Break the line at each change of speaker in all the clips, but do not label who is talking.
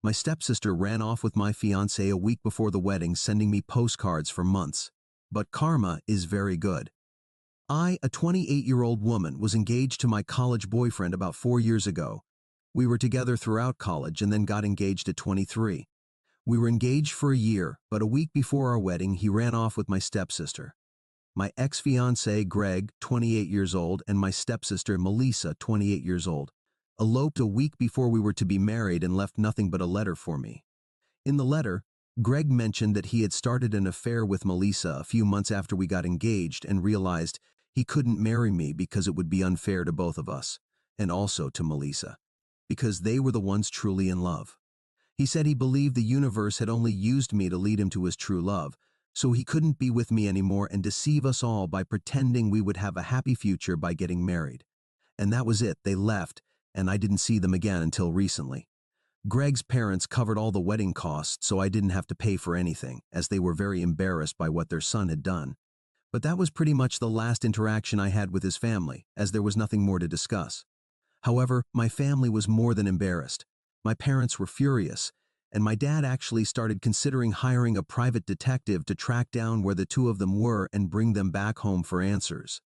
My stepsister ran off with my fiancé a week before the wedding, sending me postcards for months. But karma is very good. I, a 28-year-old woman, was engaged to my college boyfriend about 4 years ago. We were together throughout college and then got engaged at 23. We were engaged for a year, but a week before our wedding, he ran off with my stepsister. My ex-fiancé, Greg, 28 years old, and my stepsister, Melissa, 28 years old, eloped a week before we were to be married and left nothing but a letter for me. In the letter, Greg mentioned that he had started an affair with Melissa a few months after we got engaged and realized he couldn't marry me because it would be unfair to both of us, and also to Melissa, because they were the ones truly in love. He said he believed the universe had only used me to lead him to his true love, so he couldn't be with me anymore and deceive us all by pretending we would have a happy future by getting married. And that was it. They left, and I didn't see them again until recently. Greg's parents covered all the wedding costs, so I didn't have to pay for anything, as they were very embarrassed by what their son had done. But that was pretty much the last interaction I had with his family, as there was nothing more to discuss. However, my family was more than embarrassed. My parents were furious, and my dad actually started considering hiring a private detective to track down where the two of them were and bring them back home for answers.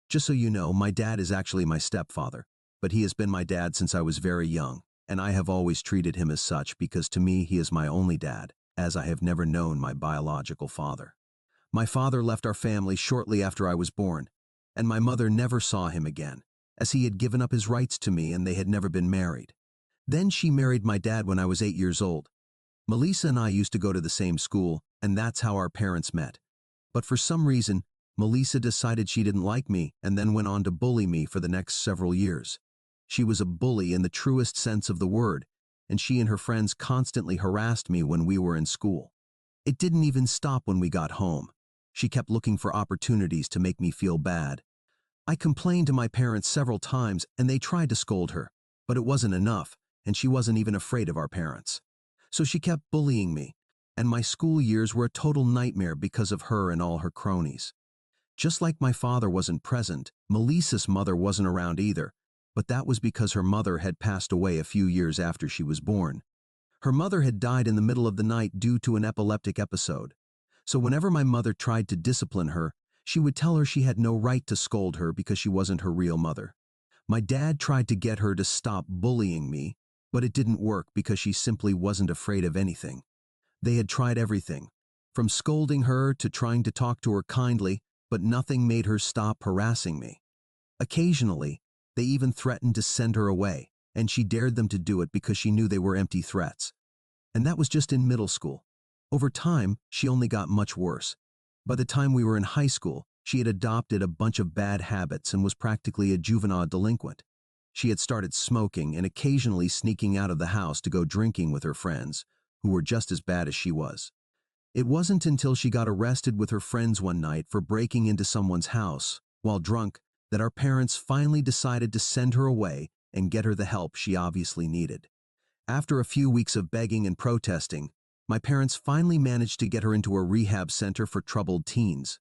Just so you know, my dad is actually my stepfather, but he has been my dad since I was very young, and I have always treated him as such because to me he is my only dad, as I have never known my biological father. My father left our family shortly after I was born, and my mother never saw him again, as he had given up his rights to me and they had never been married. Then she married my dad when I was 8 years old. Melissa and I used to go to the same school, and that's how our parents met. But for some reason, Melissa decided she didn't like me and then went on to bully me for the next several years. She was a bully in the truest sense of the word, and she and her friends constantly harassed me when we were in school. It didn't even stop when we got home. She kept looking for opportunities to make me feel bad. I complained to my parents several times and they tried to scold her, but it wasn't enough, and she wasn't even afraid of our parents. So she kept bullying me, and my school years were a total nightmare because of her and all her cronies. Just like my father wasn't present, Melissa's mother wasn't around either, but that was because her mother had passed away a few years after she was born. Her mother had died in the middle of the night due to an epileptic episode. So whenever my mother tried to discipline her, she would tell her she had no right to scold her because she wasn't her real mother. My dad tried to get her to stop bullying me, but it didn't work because she simply wasn't afraid of anything. They had tried everything, from scolding her to trying to talk to her kindly, but nothing made her stop harassing me. Occasionally, they even threatened to send her away, and she dared them to do it because she knew they were empty threats. And that was just in middle school. Over time, she only got much worse. By the time we were in high school, she had adopted a bunch of bad habits and was practically a juvenile delinquent. She had started smoking and occasionally sneaking out of the house to go drinking with her friends, who were just as bad as she was. It wasn't until she got arrested with her friends one night for breaking into someone's house, while drunk, that our parents finally decided to send her away and get her the help she obviously needed. After a few weeks of begging and protesting, my parents finally managed to get her into a rehab center for troubled teens.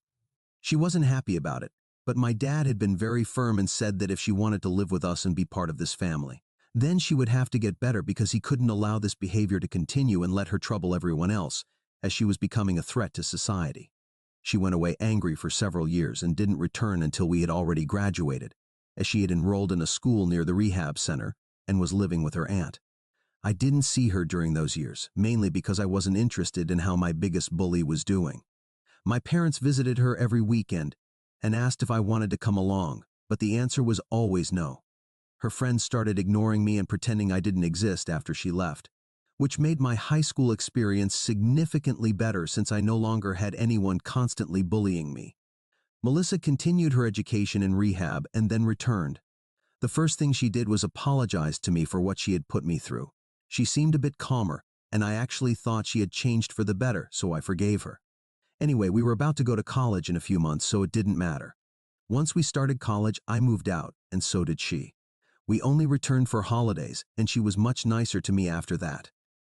She wasn't happy about it, but my dad had been very firm and said that if she wanted to live with us and be part of this family, then she would have to get better because he couldn't allow this behavior to continue and let her trouble everyone else, as she was becoming a threat to society. She went away angry for several years and didn't return until we had already graduated, as she had enrolled in a school near the rehab center and was living with her aunt. I didn't see her during those years, mainly because I wasn't interested in how my biggest bully was doing. My parents visited her every weekend and asked if I wanted to come along, but the answer was always no. Her friends started ignoring me and pretending I didn't exist after she left, which made my high school experience significantly better since I no longer had anyone constantly bullying me. Melissa continued her education in rehab and then returned. The first thing she did was apologize to me for what she had put me through. She seemed a bit calmer, and I actually thought she had changed for the better, so I forgave her. Anyway, we were about to go to college in a few months, so it didn't matter. Once we started college, I moved out, and so did she. We only returned for holidays, and she was much nicer to me after that.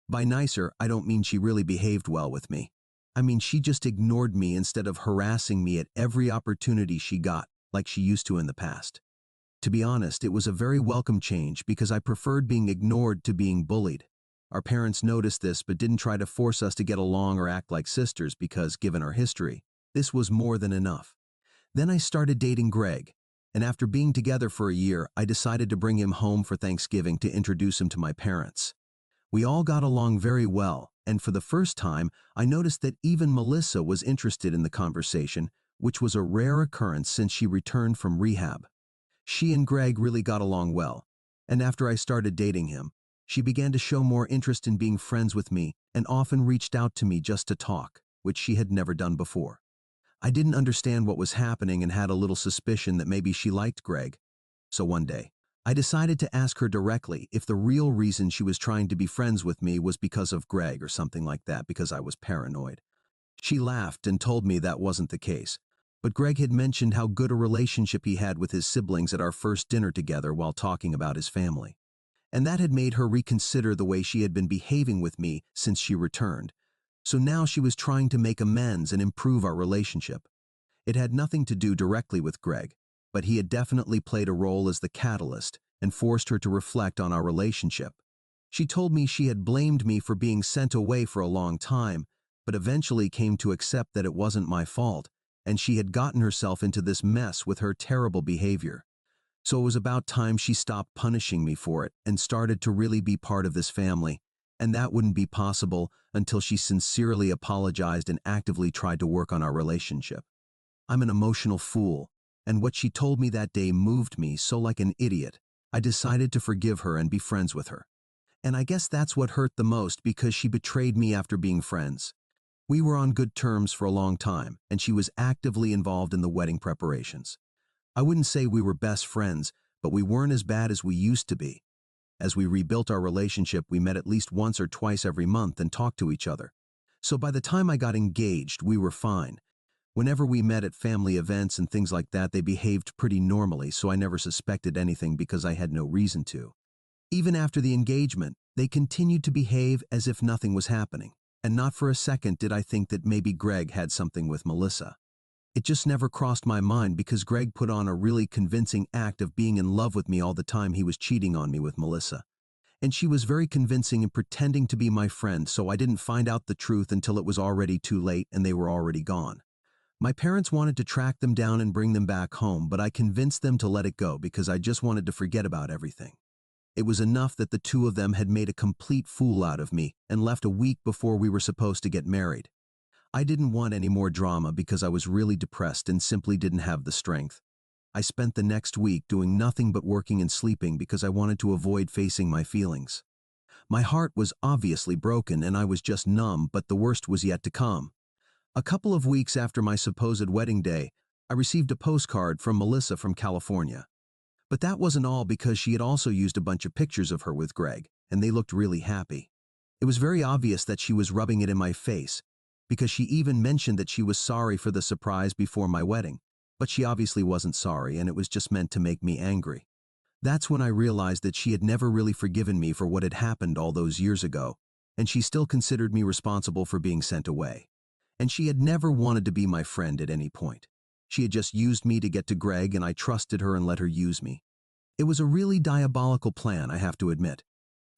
By nicer, I don't mean she really behaved well with me. I mean she just ignored me instead of harassing me at every opportunity she got, like she used to in the past. To be honest, it was a very welcome change because I preferred being ignored to being bullied. Our parents noticed this but didn't try to force us to get along or act like sisters because, given our history, this was more than enough. Then I started dating Greg, and after being together for a year, I decided to bring him home for Thanksgiving to introduce him to my parents. We all got along very well, and for the first time, I noticed that even Melissa was interested in the conversation, which was a rare occurrence since she returned from rehab. She and Greg really got along well, and after I started dating him, she began to show more interest in being friends with me and often reached out to me just to talk, which she had never done before. I didn't understand what was happening and had a little suspicion that maybe she liked Greg. So one day, I decided to ask her directly if the real reason she was trying to be friends with me was because of Greg or something like that, because I was paranoid. She laughed and told me that wasn't the case, but Greg had mentioned how good a relationship he had with his siblings at our first dinner together while talking about his family. And that had made her reconsider the way she had been behaving with me since she returned. So now she was trying to make amends and improve our relationship. It had nothing to do directly with Greg, but he had definitely played a role as the catalyst and forced her to reflect on our relationship. She told me she had blamed me for being sent away for a long time, but eventually came to accept that it wasn't my fault, and she had gotten herself into this mess with her terrible behavior. So it was about time she stopped punishing me for it and started to really be part of this family, and that wouldn't be possible until she sincerely apologized and actively tried to work on our relationship. I'm an emotional fool, and what she told me that day moved me so like an idiot. I decided to forgive her and be friends with her. And I guess that's what hurt the most because she betrayed me after being friends. We were on good terms for a long time, and she was actively involved in the wedding preparations. I wouldn't say we were best friends, but we weren't as bad as we used to be. As we rebuilt our relationship, we met at least once or twice every month and talked to each other. So by the time I got engaged, we were fine. Whenever we met at family events and things like that, they behaved pretty normally, so I never suspected anything because I had no reason to. Even after the engagement, they continued to behave as if nothing was happening, and not for a second did I think that maybe Greg had something with Melissa. It just never crossed my mind because Greg put on a really convincing act of being in love with me all the time he was cheating on me with Melissa. And she was very convincing in pretending to be my friend, so I didn't find out the truth until it was already too late and they were already gone. My parents wanted to track them down and bring them back home, but I convinced them to let it go because I just wanted to forget about everything. It was enough that the two of them had made a complete fool out of me and left a week before we were supposed to get married. I didn't want any more drama because I was really depressed and simply didn't have the strength. I spent the next week doing nothing but working and sleeping because I wanted to avoid facing my feelings. My heart was obviously broken and I was just numb, but the worst was yet to come. A couple of weeks after my supposed wedding day, I received a postcard from Melissa from California. But that wasn't all because she had also used a bunch of pictures of her with Greg, and they looked really happy. It was very obvious that she was rubbing it in my face, because she even mentioned that she was sorry for the surprise before my wedding, but she obviously wasn't sorry and it was just meant to make me angry. That's when I realized that she had never really forgiven me for what had happened all those years ago, and she still considered me responsible for being sent away. And she had never wanted to be my friend at any point. She had just used me to get to Greg and I trusted her and let her use me. It was a really diabolical plan, I have to admit.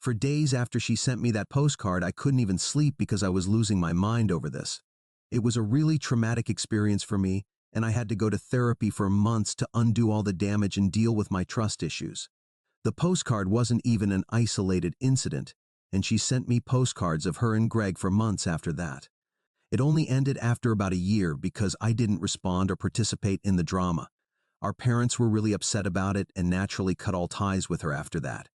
For days after she sent me that postcard, I couldn't even sleep because I was losing my mind over this. It was a really traumatic experience for me, and I had to go to therapy for months to undo all the damage and deal with my trust issues. The postcard wasn't even an isolated incident, and she sent me postcards of her and Greg for months after that. It only ended after about a year because I didn't respond or participate in the drama. Our parents were really upset about it and naturally cut all ties with her after that.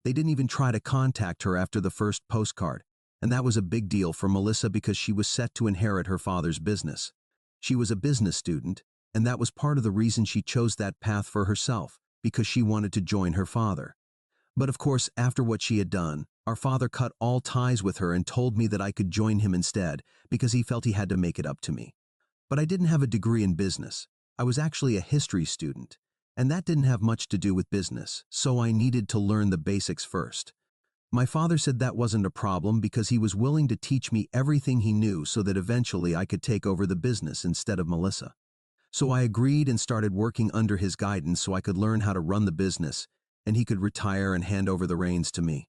They didn't even try to contact her after the first postcard, and that was a big deal for Melissa because she was set to inherit her father's business. She was a business student, and that was part of the reason she chose that path for herself, because she wanted to join her father. But of course, after what she had done, our father cut all ties with her and told me that I could join him instead because he felt he had to make it up to me. But I didn't have a degree in business. I was actually a history student, and that didn't have much to do with business, so I needed to learn the basics first. My father said that wasn't a problem because he was willing to teach me everything he knew so that eventually I could take over the business instead of Melissa. So I agreed and started working under his guidance so I could learn how to run the business, and he could retire and hand over the reins to me.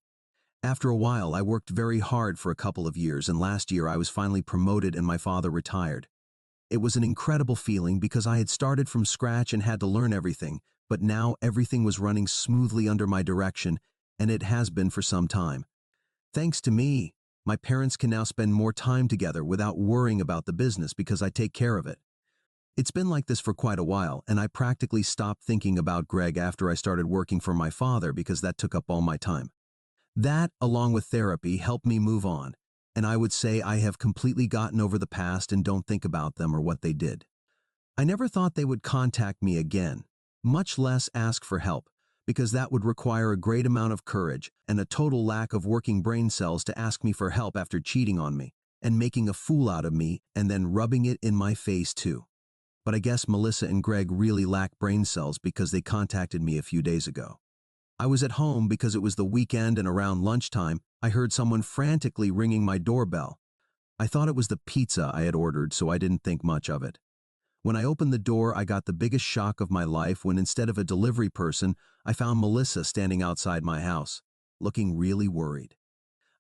After a while, I worked very hard for a couple of years, and last year I was finally promoted and my father retired. It was an incredible feeling because I had started from scratch and had to learn everything, but now everything was running smoothly under my direction, and it has been for some time. Thanks to me, my parents can now spend more time together without worrying about the business because I take care of it. It's been like this for quite a while, and I practically stopped thinking about Greg after I started working for my father because that took up all my time. That, along with therapy, helped me move on, and I would say I have completely gotten over the past and don't think about them or what they did. I never thought they would contact me again, much less ask for help, because that would require a great amount of courage and a total lack of working brain cells to ask me for help after cheating on me and making a fool out of me and then rubbing it in my face too. But I guess Melissa and Greg really lack brain cells because they contacted me a few days ago. I was at home because it was the weekend, and around lunchtime, I heard someone frantically ringing my doorbell. I thought it was the pizza I had ordered, so I didn't think much of it. When I opened the door, I got the biggest shock of my life when instead of a delivery person, I found Melissa standing outside my house, looking really worried.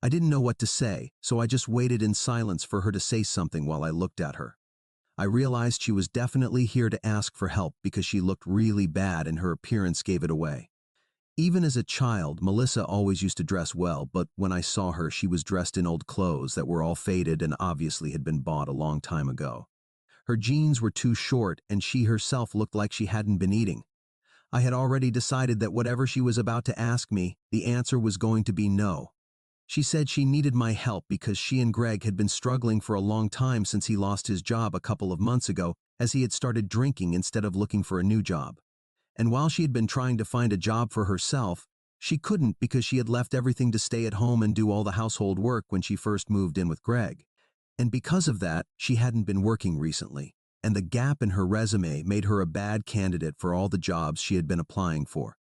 I didn't know what to say, so I just waited in silence for her to say something while I looked at her. I realized she was definitely here to ask for help because she looked really bad and her appearance gave it away. Even as a child, Melissa always used to dress well, but when I saw her, she was dressed in old clothes that were all faded and obviously had been bought a long time ago. Her jeans were too short, and she herself looked like she hadn't been eating. I had already decided that whatever she was about to ask me, the answer was going to be no. She said she needed my help because she and Greg had been struggling for a long time since he lost his job a couple of months ago, as he had started drinking instead of looking for a new job. And while she had been trying to find a job for herself, she couldn't because she had left everything to stay at home and do all the household work when she first moved in with Greg. And because of that, she hadn't been working recently, and the gap in her resume made her a bad candidate for all the jobs she had been applying for.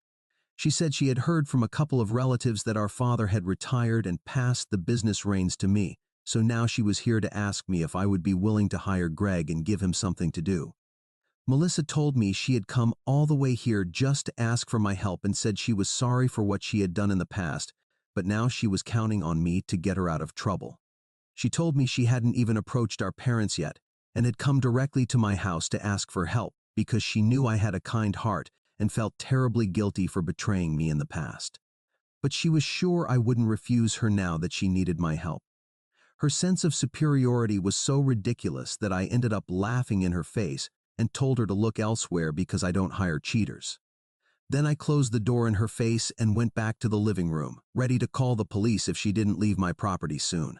She said she had heard from a couple of relatives that our father had retired and passed the business reins to me, so now she was here to ask me if I would be willing to hire Greg and give him something to do. Melissa told me she had come all the way here just to ask for my help and said she was sorry for what she had done in the past, but now she was counting on me to get her out of trouble. She told me she hadn't even approached our parents yet and had come directly to my house to ask for help because she knew I had a kind heart and felt terribly guilty for betraying me in the past. But she was sure I wouldn't refuse her now that she needed my help. Her sense of superiority was so ridiculous that I ended up laughing in her face and told her to look elsewhere because I don't hire cheaters. Then I closed the door in her face and went back to the living room, ready to call the police if she didn't leave my property soon.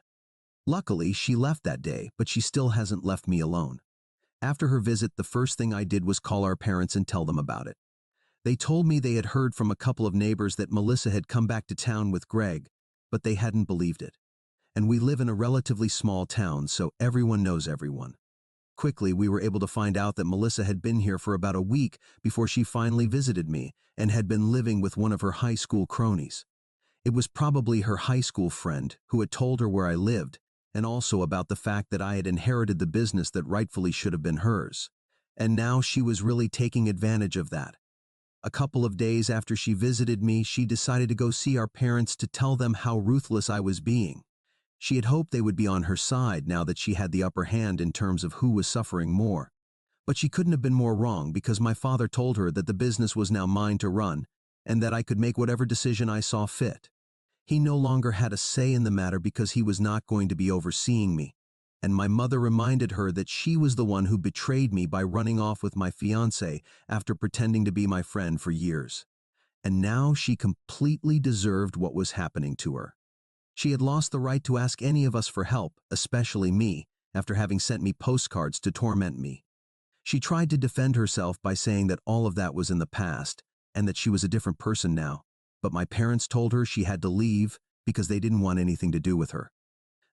Luckily, she left that day, but she still hasn't left me alone. After her visit, the first thing I did was call our parents and tell them about it. They told me they had heard from a couple of neighbors that Melissa had come back to town with Greg, but they hadn't believed it. And we live in a relatively small town, so everyone knows everyone. Quickly, we were able to find out that Melissa had been here for about a week before she finally visited me and had been living with one of her high school cronies. It was probably her high school friend who had told her where I lived, and also about the fact that I had inherited the business that rightfully should have been hers. And now she was really taking advantage of that. A couple of days after she visited me, she decided to go see our parents to tell them how ruthless I was being. She had hoped they would be on her side now that she had the upper hand in terms of who was suffering more. But she couldn't have been more wrong because my father told her that the business was now mine to run and that I could make whatever decision I saw fit. He no longer had a say in the matter because he was not going to be overseeing me. And my mother reminded her that she was the one who betrayed me by running off with my fiancé after pretending to be my friend for years. And now she completely deserved what was happening to her. She had lost the right to ask any of us for help, especially me, after having sent me postcards to torment me. She tried to defend herself by saying that all of that was in the past and that she was a different person now, but my parents told her she had to leave because they didn't want anything to do with her.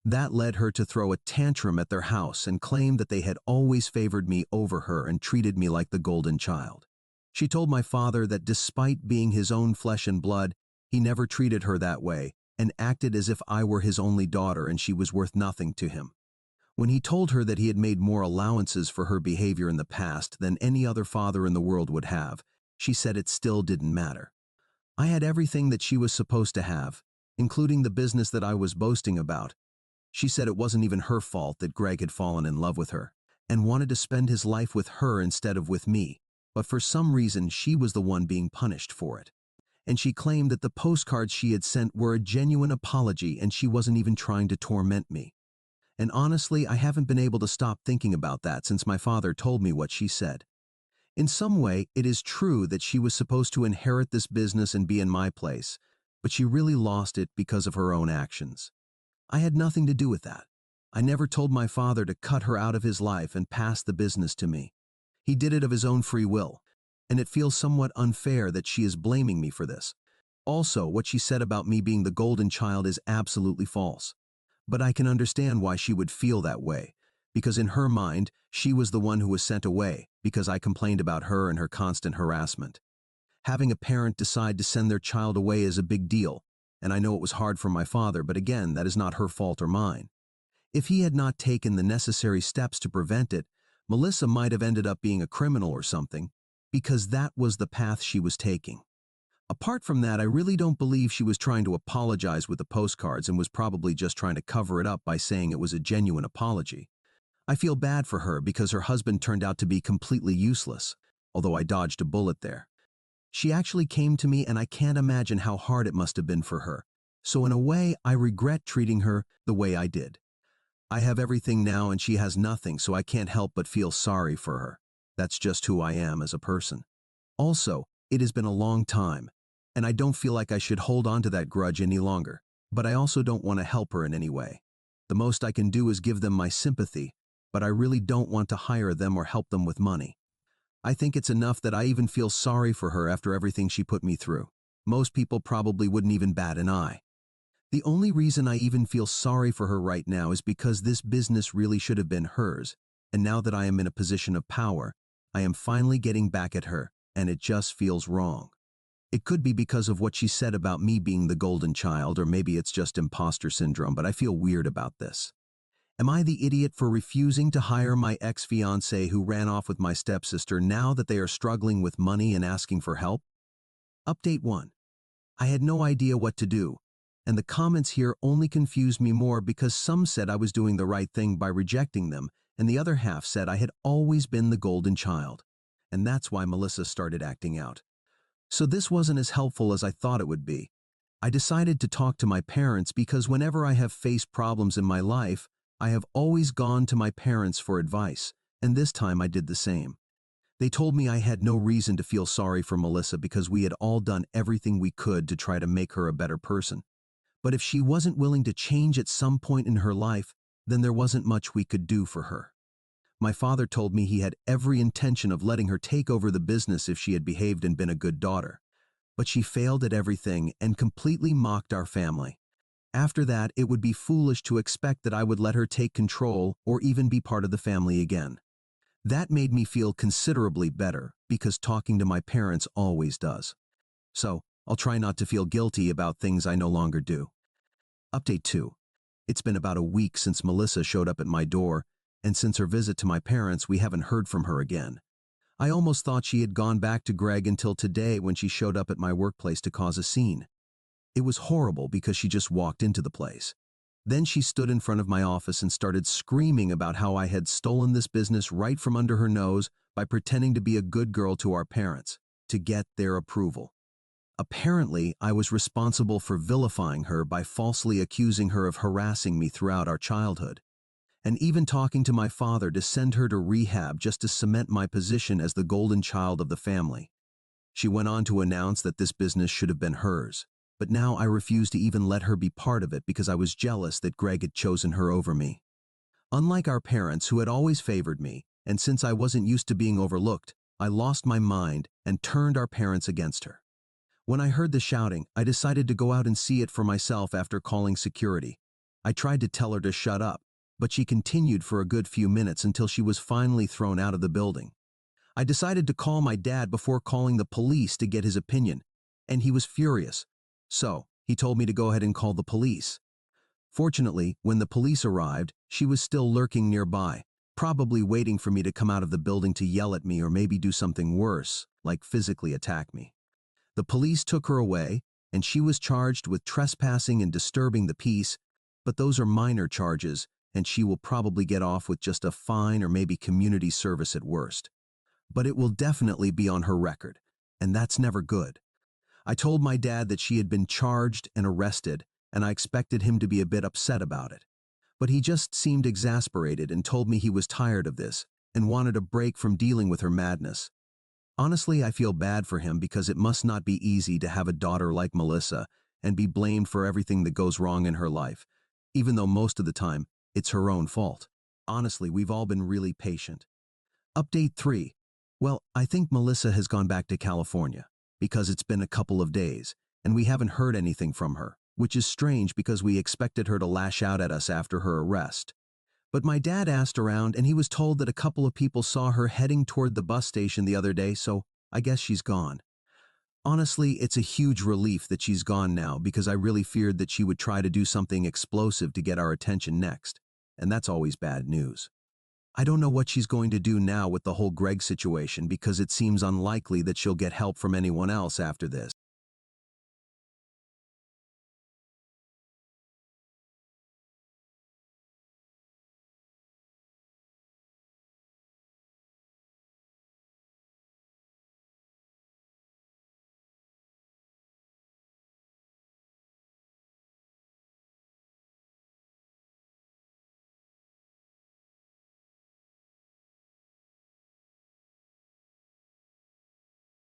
That led her to throw a tantrum at their house and claim that they had always favored me over her and treated me like the golden child. She told my father that despite being his own flesh and blood, he never treated her that way and acted as if I were his only daughter and she was worth nothing to him. When he told her that he had made more allowances for her behavior in the past than any other father in the world would have, she said it still didn't matter. I had everything that she was supposed to have, including the business that I was boasting about. She said it wasn't even her fault that Greg had fallen in love with her and wanted to spend his life with her instead of with me, but for some reason she was the one being punished for it. And she claimed that the postcards she had sent were a genuine apology and she wasn't even trying to torment me. And honestly, I haven't been able to stop thinking about that since my father told me what she said. In some way, it is true that she was supposed to inherit this business and be in my place, but she really lost it because of her own actions. I had nothing to do with that. I never told my father to cut her out of his life and pass the business to me. He did it of his own free will, and it feels somewhat unfair that she is blaming me for this. Also, what she said about me being the golden child is absolutely false. But I can understand why she would feel that way, because in her mind, she was the one who was sent away because I complained about her and her constant harassment. Having a parent decide to send their child away is a big deal, and I know it was hard for my father, but again, that is not her fault or mine. If he had not taken the necessary steps to prevent it, Melissa might have ended up being a criminal or something, because that was the path she was taking. Apart from that, I really don't believe she was trying to apologize with the postcards and was probably just trying to cover it up by saying it was a genuine apology. I feel bad for her because her husband turned out to be completely useless, although I dodged a bullet there. She actually came to me and I can't imagine how hard it must have been for her. So in a way, I regret treating her the way I did. I have everything now and she has nothing, so I can't help but feel sorry for her. That's just who I am as a person. Also, it has been a long time, and I don't feel like I should hold on to that grudge any longer, but I also don't want to help her in any way. The most I can do is give them my sympathy, but I really don't want to hire them or help them with money. I think it's enough that I even feel sorry for her after everything she put me through. Most people probably wouldn't even bat an eye. The only reason I even feel sorry for her right now is because this business really should have been hers, and now that I am in a position of power, I am finally getting back at her, and it just feels wrong. It could be because of what she said about me being the golden child, or maybe it's just imposter syndrome, but I feel weird about this. Am I the idiot for refusing to hire my ex-fiancé who ran off with my stepsister now that they are struggling with money and asking for help? Update 1. I had no idea what to do, and the comments here only confused me more because some said I was doing the right thing by rejecting them, and the other half said I had always been the golden child. And that's why Melissa started acting out. So this wasn't as helpful as I thought it would be. I decided to talk to my parents because whenever I have faced problems in my life, I have always gone to my parents for advice, and this time I did the same. They told me I had no reason to feel sorry for Melissa because we had all done everything we could to try to make her a better person. But if she wasn't willing to change at some point in her life, then there wasn't much we could do for her. My father told me he had every intention of letting her take over the business if she had behaved and been a good daughter. But she failed at everything and completely mocked our family. After that, it would be foolish to expect that I would let her take control or even be part of the family again. That made me feel considerably better because talking to my parents always does. So, I'll try not to feel guilty about things I no longer do. Update 2. It's been about a week since Melissa showed up at my door, and since her visit to my parents, we haven't heard from her again. I almost thought she had gone back to Greg until today when she showed up at my workplace to cause a scene. It was horrible because she just walked into the place. Then she stood in front of my office and started screaming about how I had stolen this business right from under her nose by pretending to be a good girl to our parents, to get their approval. Apparently, I was responsible for vilifying her by falsely accusing her of harassing me throughout our childhood, and even talking to my father to send her to rehab just to cement my position as the golden child of the family. She went on to announce that this business should have been hers, but now I refuse to even let her be part of it because I was jealous that Greg had chosen her over me. Unlike our parents who had always favored me, and since I wasn't used to being overlooked, I lost my mind and turned our parents against her. When I heard the shouting, I decided to go out and see it for myself after calling security. I tried to tell her to shut up, but she continued for a good few minutes until she was finally thrown out of the building. I decided to call my dad before calling the police to get his opinion, and he was furious. So, he told me to go ahead and call the police. Fortunately, when the police arrived, she was still lurking nearby, probably waiting for me to come out of the building to yell at me or maybe do something worse, like physically attack me. The police took her away, and she was charged with trespassing and disturbing the peace, but those are minor charges, and she will probably get off with just a fine or maybe community service at worst. But it will definitely be on her record, and that's never good. I told my dad that she had been charged and arrested, and I expected him to be a bit upset about it. But he just seemed exasperated and told me he was tired of this and wanted a break from dealing with her madness. Honestly, I feel bad for him because it must not be easy to have a daughter like Melissa and be blamed for everything that goes wrong in her life, even though most of the time it's her own fault. Honestly, we've all been really patient. Update 3. Well, I think Melissa has gone back to California because it's been a couple of days and we haven't heard anything from her, which is strange because we expected her to lash out at us after her arrest. But my dad asked around and he was told that a couple of people saw her heading toward the bus station the other day, so I guess she's gone. Honestly, it's a huge relief that she's gone now because I really feared that she would try to do something explosive to get our attention next, and that's always bad news. I don't know what she's going to do now with the whole Greg situation because it seems unlikely that she'll get help from anyone else after this.